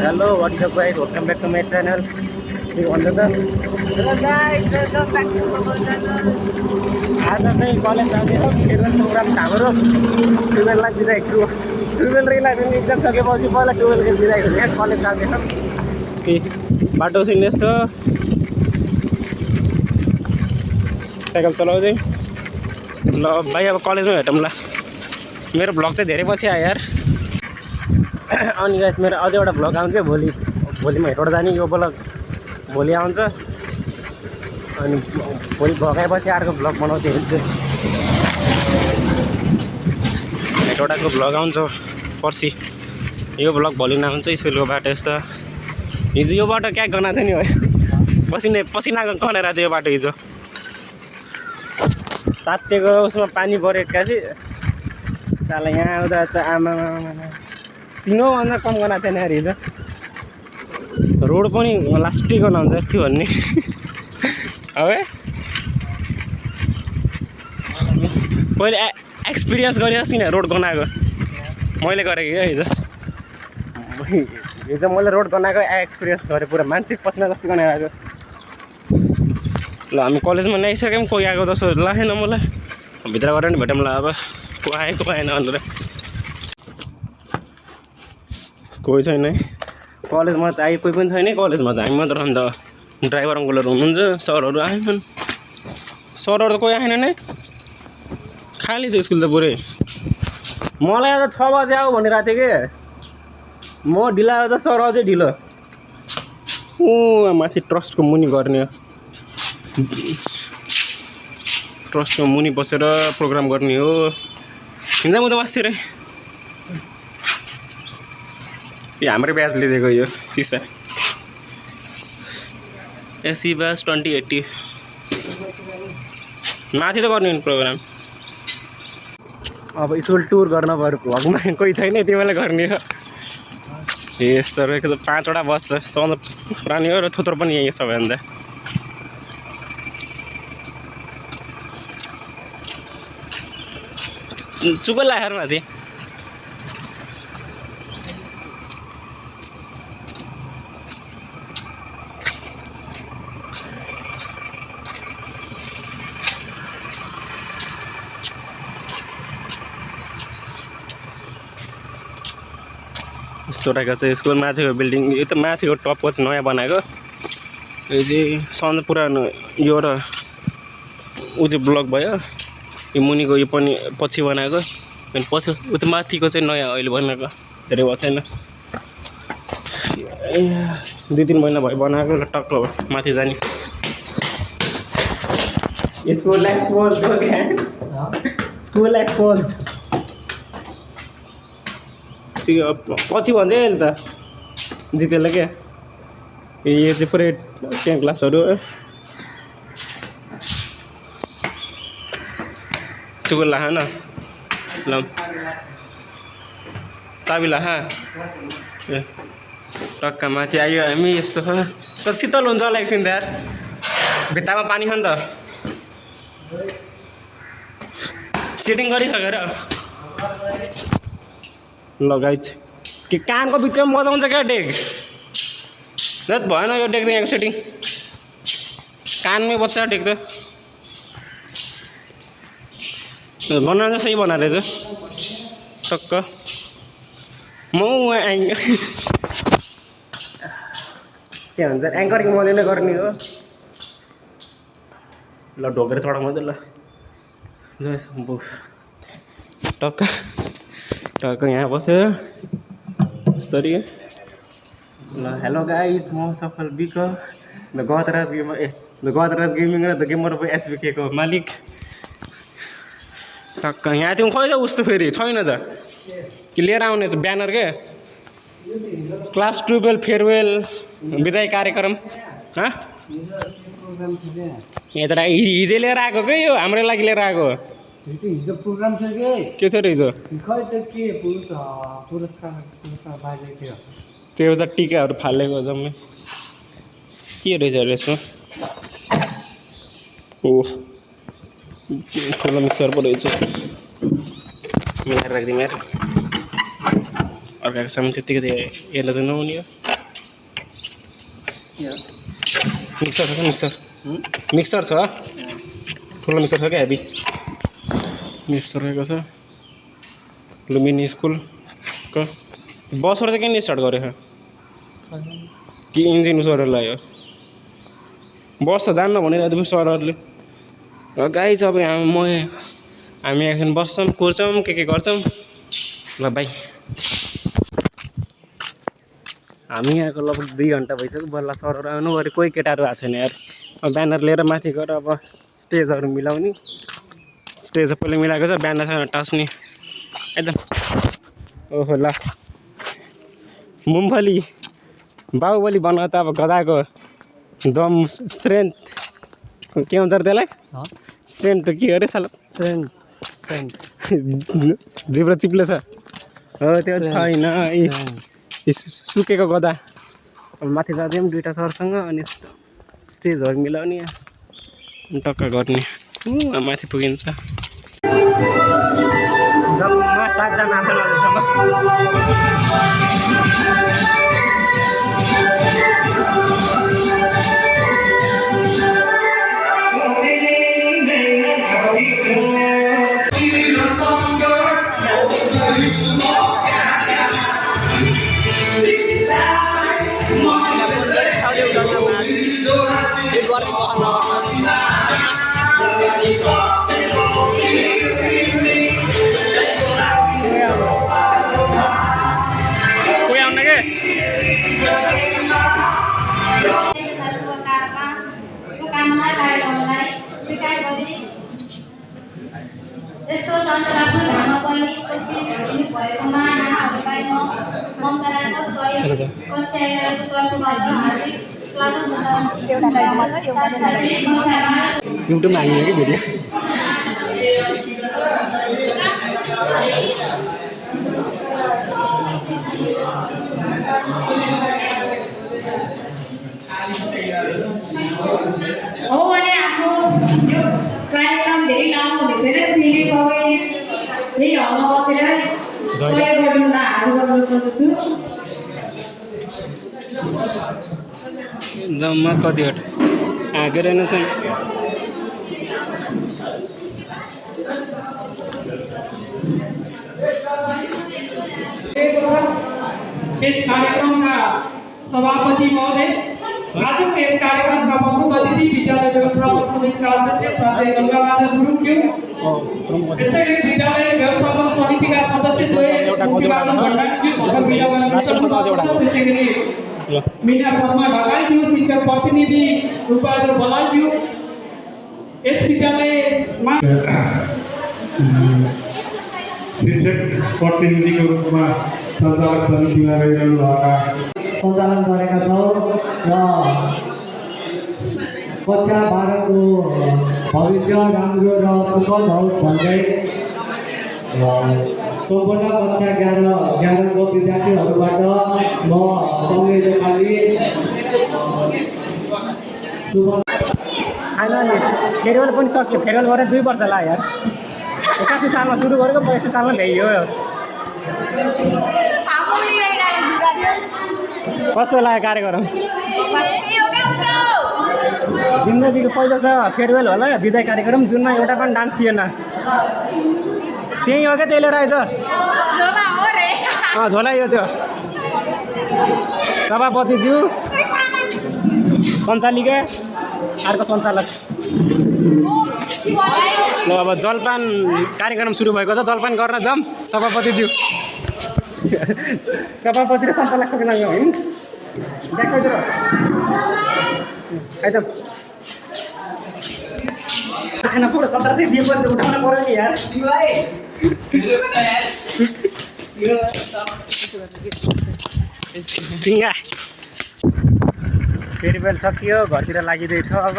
Hello, what's up guys? Welcome back to my channel. Hello guys, welcome back to our channel. आज चाहिँ college जाँदैछौँ farewell programme हाम्रो 12 लाख दिइरहेको छु 12 रिलाएको exam सकेपछि पहिला 12 के दिइरहेको छु यहाँ कलेज जाँदैछौँ बाटो चाहिँ यस्तो साइकल चलाउँदै ल भाइ अब कलेजमा भेटौँ ल मेरो भ्लग चाहिँ धेरै पछि आयो यार अनि गाइस मेरो अझै एउटा भ्लग आउँछ भोलि म हेटौँडा जाने यो भ्लग भोलि आउँछ अनि भोलि भगाएपछि अर्को भ्लग बनाउँदै हुन्छ हेटौँडाको भ्लग आउँछ पर्सि यो भ्लग भोलि नआउँछ स्कुलको बाटो यस्तो हिजो यो बाटो क्या गनाएको थियो नि है पसिनाको गनाएर थियो यो बाटो हिजो तातेको उसमा पानी परेको क्या चाहिँ साला यहाँ आउँदा त आमा सिनोभन्दा कम गनाएको थिएन यार हिजो रोड पनि लास्टै गनाउँछ के भन्ने है मैले एक्सपिरियन्स गरेको छु नि रोड गनाएको मैले गरेको क्या हिजो मैले रोड गनाएको एक्सपिरियन्स गरेँ पुरा मान्छे पसिना जस्तो गनाइरहेको ल हामी कलेजमा ल्याइसक्यौँ कोही आएको जस्तो लागेन मलाई भित्र गएर नि भेटौँ ल अब को आयो को आएन भनेर कोही छैन है कलेजमा त आयो कोही पनि छैन कलेजमा त हामी मात्र अन्त ड्राइभर अङ्कलहरू हुनुहुन्छ सरहरू आएनन् सरहरू त कोही आएन नै खाली छ स्कुल त पुरै मलाई त 6 बजे आऊ भनिरहेको थिएँ कि म ढिलो आयो त सर अझै ढिलो माथि ट्रस्टको मुनि गर्ने हो ट्रस्टको मुनि बसेर प्रोग्राम गर्ने हो हिँड्दा म त बस्छु रे यो हाम्रै ब्याज लिइदिएको यो सिसा एसी ब्याज 2080 माथि त गर्ने प्रोग्राम अब स्कुल टुर गर्न पऱ्यो भगमा कोही छैन त्यो बेला गर्ने हो यस्तो रहेको त 5 वटा बस छ सबभन्दा पुरानो हो र थोत्रो पनि यही सबैभन्दा चुपै लाग्यो माथि यस्तो रहेको छ स्कुल माथिको बिल्डिङ यो त माथिको टपको चाहिँ नयाँ बनाएको यो चाहिँ सधैँ पुरानो यो र ऊ चाहिँ ब्लक भयो यो मुनिको यो पनि पछि बनाएको अनि पछि उ त माथिको चाहिँ नयाँ अहिले बनाएको धेरै भएको छैन 2-3 महिना भयो बनाएको ल टक्क माथि जाने स्कुल एक्सपोज स्कुल एक्सपोज पछि भन्छ अहिले त जितेला क्या यो चाहिँ पुरै 10 क्लासहरू चुकुल लाहा न ल चाबी लाहा ए टक्का माथि आयो हामी यस्तो तर शीतल हुन्छ होला एकछिन यार भित्तामा पानी छ नि त सिटिङ गरिसकेर लगाइछ के कानको बिचमा बजाउँछ क्या डेक जत भएन यो डेक यहाँको सेटिङ कानमै बस्छ डेक त बनाएर सही बनाएर टक्क म के भन्छ एङ्करिङ मैले नै गर्ने हो ल ढोकेर चढाउँ त ल जय शम्भु टक्क टक्क यहाँ बस्यो यस्तरी ल हेलो गाइज म सफल बिक द गदराज गेमिङ र द गेमर अफ एसबिके को मालिक टक्क यहाँ त्यो खोइ त उस्तो फेरि छैन त कि लिएर आउने छ ब्यानर के क्लास 12 फेयरवेल विदाई कार्यक्रम यहाँ त हिजो लिएर आएको के यो हाम्रै लागि लिएर आएको हिजो प्रोग्राम थियो के थियो र हिजो खै त के पुरस्कार बाँडेको थियो त्यो त टिकाहरू फालेको जम्मै के रहेछ यसमा ठुलो मिक्सर पो रहेछ मिलाएर राखिदिउँ यार अर्काको सामान त्यत्तिकै यसलाई त नहुने हो मिक्सर छ क्या मिक्सर मिक्सर छ ठुलो मिक्सर छ क्या हेभी मिक्सर रहेको छ लुम्बिनी स्कुलको बसबाट चाहिँ किन स्टार्ट गरेको कि इन्जिन उसहरू लाग्यो बस त जान्न भनिरहेको सरहरूले गाई चाहिँ अब हामी एकछिन बस्छौँ कुर्छौँ के गर्छौँ ल बाई हामी यहाँको लगभग 2 घन्टा भइसक्यो बल्ल सरहरू आउनु गऱ्यो कोही केटाहरू आएको छैन यार अब ब्यानर लिएर माथि गएर अब स्टेजहरू मिलाउने स्टेज पहिला मिलाएको छ ब्यानरसँग टास्ने एकदम ओहो ल मुम्फली बाहुबली बनाएको त अब गदाको दम स्ट्रेन्थ के भन्छ त्यसलाई स्ट्रेन्थ त के अरे साला स्ट्रेन्थ जिब्रो चिप्लो छ हो त्यो छैन सुकेको गदा अब माथि जाँदैछौँ 2टा सरसँग अनि स्टेजहरू मिलाउने टक्क गर्ने माथि पुगिन्छ जम्मा 7 जना आछन् अहिलेसम्म यस्तो चन्द्रलाग्दो घाममा पनि उपस्थित भएकोमा यहाँहरूलाई म ममताको सहयोग कक्षाहरूको तर्फबाट हार्दिक स्वागत युट्युबमा हाल्ने कि भिडियो हो भने आफ्नो यो कार्यक्रम धेरै लामो हुने छैन त्यसैले सबै यही हलमा बसेर सहयोग गर्नुलाई आग्रह गर्दछु जम्मा कतिवटा आएको रहेनछ यस कार्यक्रमका सभापति महोदय आजको यस कार्यक्रमका प्रमुख अतिथि विद्यालय व्यवस्थापन समितिका अध्यक्ष सञ्जय गङ्गाबहादुर गुरुङज्यू यसै गरी विद्यालय व्यवस्थापन समितिका सदस्यद्वय मुक्तिबहादुर भण्डारीज्यू त्यसै गरी मीना शर्मा ढकालज्यू शिक्षक प्रतिनिधि रूपबहादुर बलालज्यू यस विद्यालयमा शिक्षक प्रतिनिधिको रूपमा सञ्चालक समितिमा रहिरहनु भएका सञ्चालन गरेका छौँ र कक्षा 12को भविष्य राम्रो र सुखद होस् भन्दै सम्पूर्ण कक्षा 11को विद्यार्थीहरूबाट म सङ्गे नेपाली खानाले फेरवेल पनि सक्यो फेरवेल गरेर 2 वर्ष लाग्यो यार 81 सालमा सुरु गरेको 82 सालमा भ्याइयो कस्तो लाग्यो कार्यक्रम जिन्दगीको पहिलो छ फेयरवेल होला विदाई कार्यक्रम जुनमा एउटा पनि डान्स थिएन त्यही हो क्या त्यसले रहेछ झोला यो त्यो सभापतिज्यू सञ्चालिका अर्को सञ्चालक ल अब जलपान कार्यक्रम सुरु भएको छ जलपान गर्न जाऊँ सभापतिज्यू सभापति र सञ्चालक सकेन है देखिदिएर आइतम खाना पुरो 1700 दिए पनि उठाउन पर्यो नि यार झिङ्गा फेरि बेल सकियो घरतिर लागिँदैछ अब